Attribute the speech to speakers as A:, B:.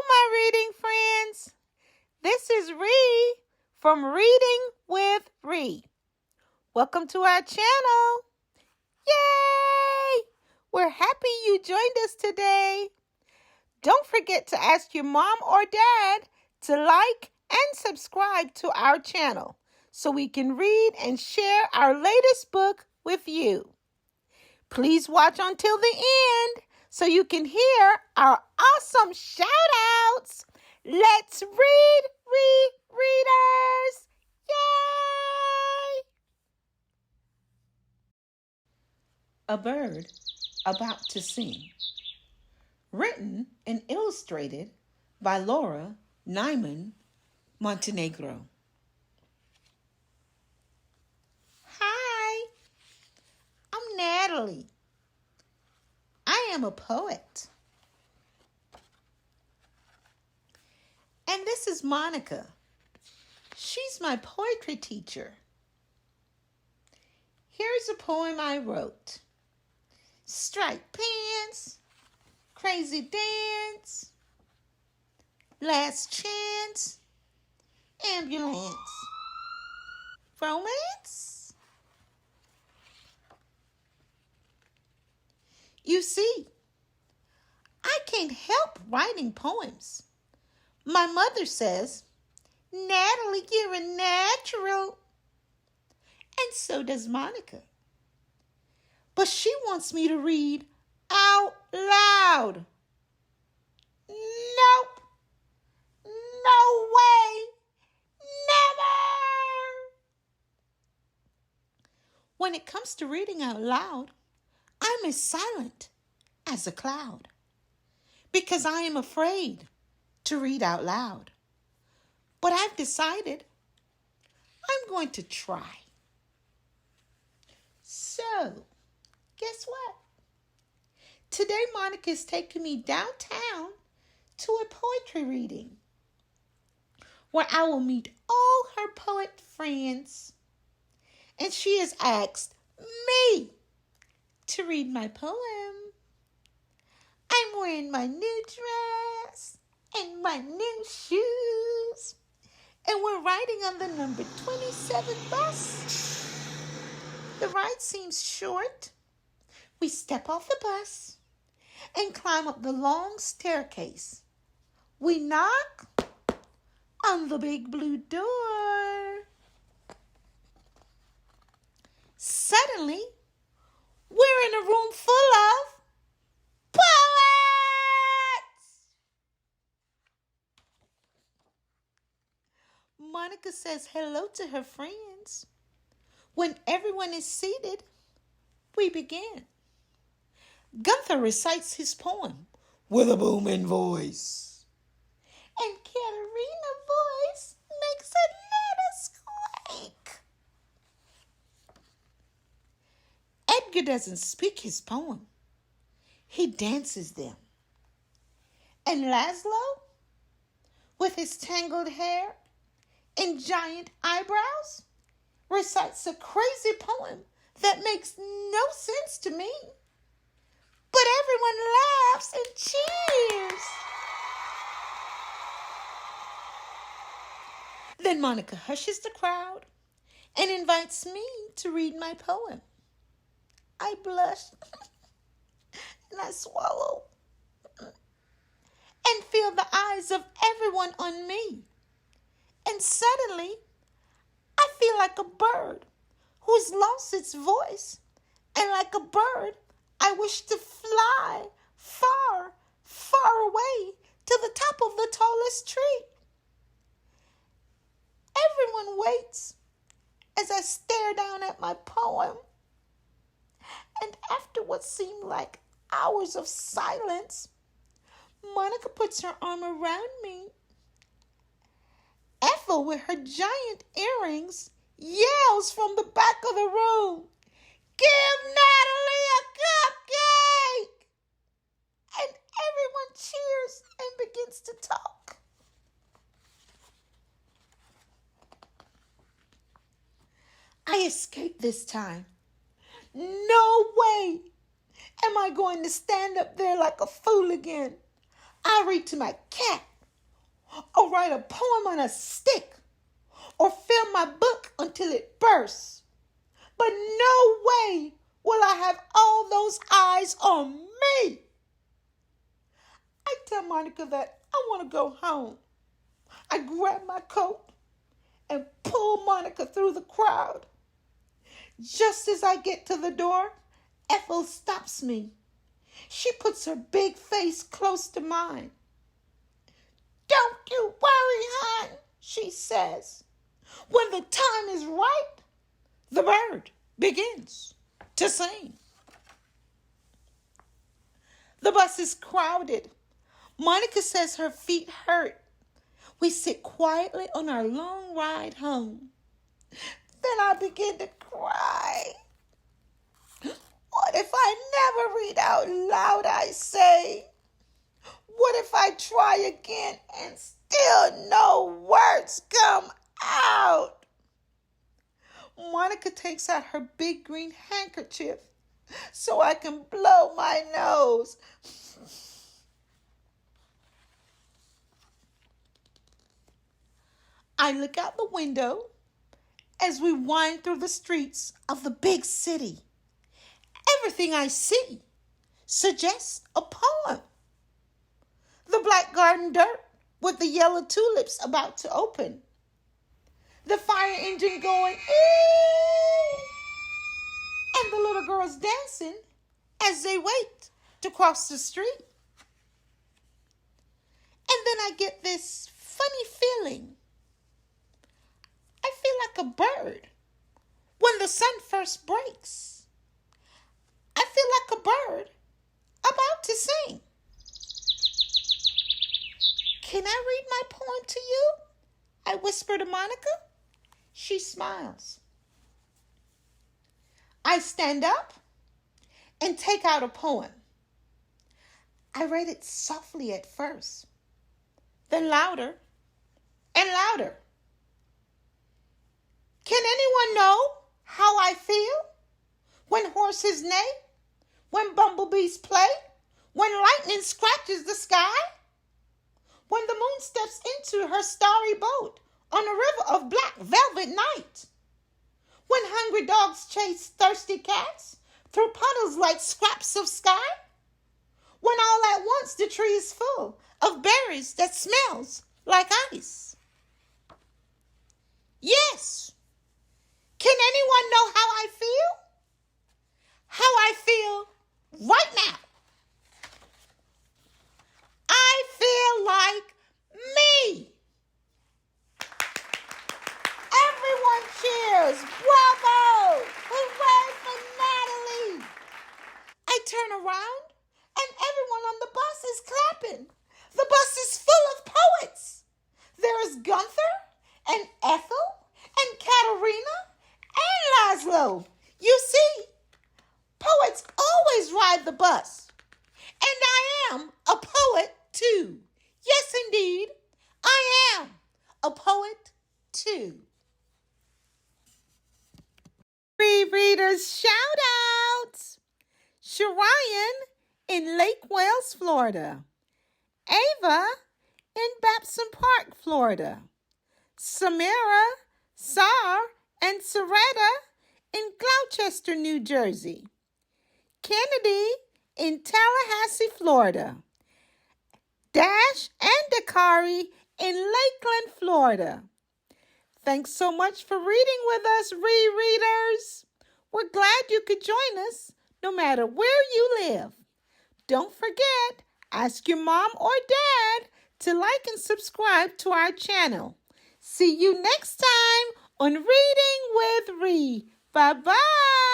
A: my reading friends. This is Ree from Reading with Ree. Welcome to our channel. Yay! We're happy you joined us today. Don't forget to ask your mom or dad to like and subscribe to our channel so we can read and share our latest book with you. Please watch until the end so you can hear our awesome shout-outs. Let's read, readers! Yay! A Bird About to Sing. Written and illustrated by Laura Nyman Montenegro. Hi, I'm Natalie. I am a poet. And this is Monica. She's my poetry teacher. Here's a poem I wrote. Striped pants, crazy dance, last chance, ambulance, romance. You see, I can't help writing poems. My mother says, Natalie, you're a natural. And so does Monica. But she wants me to read out loud. Nope. No way. Never. When it comes to reading out loud, I'm as silent as a cloud because I am afraid to read out loud. But I've decided I'm going to try. So, guess what? Today Monica is taking me downtown to a poetry reading where I will meet all her poet friends. And she has asked me to read my poem. I'm wearing my new dress and my new shoes. And we're riding on the number 27 bus. The ride seems short. We step off the bus and climb up the long staircase. We knock on the big blue door. Suddenly, we're in a room full of poets! Monica says hello to her friends. When everyone is seated, we begin. Gunther recites his poem with a booming voice. And Katerina's voice makes a little squeak. Edgar doesn't speak his poem. He dances them. And Laszlo, with his tangled hair and giant eyebrows, recites a crazy poem that makes no sense to me. But everyone laughs and cheers. Then Monica hushes the crowd and invites me to read my poem. I blush and I swallow and feel the eyes of everyone on me. And suddenly, I feel like a bird who's lost its voice. And like a bird, I wish to fly far, far away to the top of the tallest tree. Everyone waits as I stare down at my poem. And after what seemed like hours of silence, Monica puts her arm around me. Ethel, with her giant earrings, yells from the back of the room, "Give Natalie a cupcake!" And everyone cheers and begins to talk. I escaped this time. No way am I going to stand up there like a fool again. I read to my cat or write a poem on a stick, or fill my book until it bursts. But no way will I have all those eyes on me. I tell Monica that I want to go home. I grab my coat and pull Monica through the crowd. Just as I get to the door, Ethel stops me. She puts her big face close to mine. "Don't you worry, hon," she says. "When the time is right, the bird begins to sing." The bus is crowded. Monica says her feet hurt. We sit quietly on our long ride home. Then I begin to cry. What if I never read out loud, I say? What if I try again and still no words come out? Monica takes out her big green handkerchief so I can blow my nose. I look out the window as we wind through the streets of the big city. Everything I see suggests a poem. The black garden dirt with the yellow tulips about to open. The fire engine going, "Ee!" and the little girls dancing as they wait to cross the street. And then I get this funny feeling. I feel like a bird when the sun first breaks. I feel like a bird about to sing. "Can I read my poem to you?" I whisper to Monica. She smiles. I stand up and take out a poem. I read it softly at first, then louder and louder. Can anyone know how I feel when horses neigh, when bumblebees play, when lightning scratches the sky, when the moon steps into her starry boat on a river of black velvet night, when hungry dogs chase thirsty cats through puddles like scraps of sky, when all at once the tree is full of berries that smells like ice? Yes. Can anyone know how I feel? How I feel right now. I feel like me. Everyone cheers. Bravo! Hooray for Natalie! I turn around and everyone on the bus is clapping. The bus is full of poets. There is Gunther and Ethel and Katerina and Laszlo. You see, poets always ride the bus. And I am a poet too. Yes, indeed, I am a poet too. Readers shout outs. Sharian in Lake Wales, Florida. Ava in Babson Park, Florida. Samira, Sar, and Soretta in Gloucester, New Jersey. Kennedy in Tallahassee, Florida. Dash and Dakari in Lakeland, Florida. Thanks so much for reading with us, rereaders. We're glad you could join us no matter where you live. Don't forget, ask your mom or dad to like and subscribe to our channel. See you next time on Reading with Ree. Bye-bye.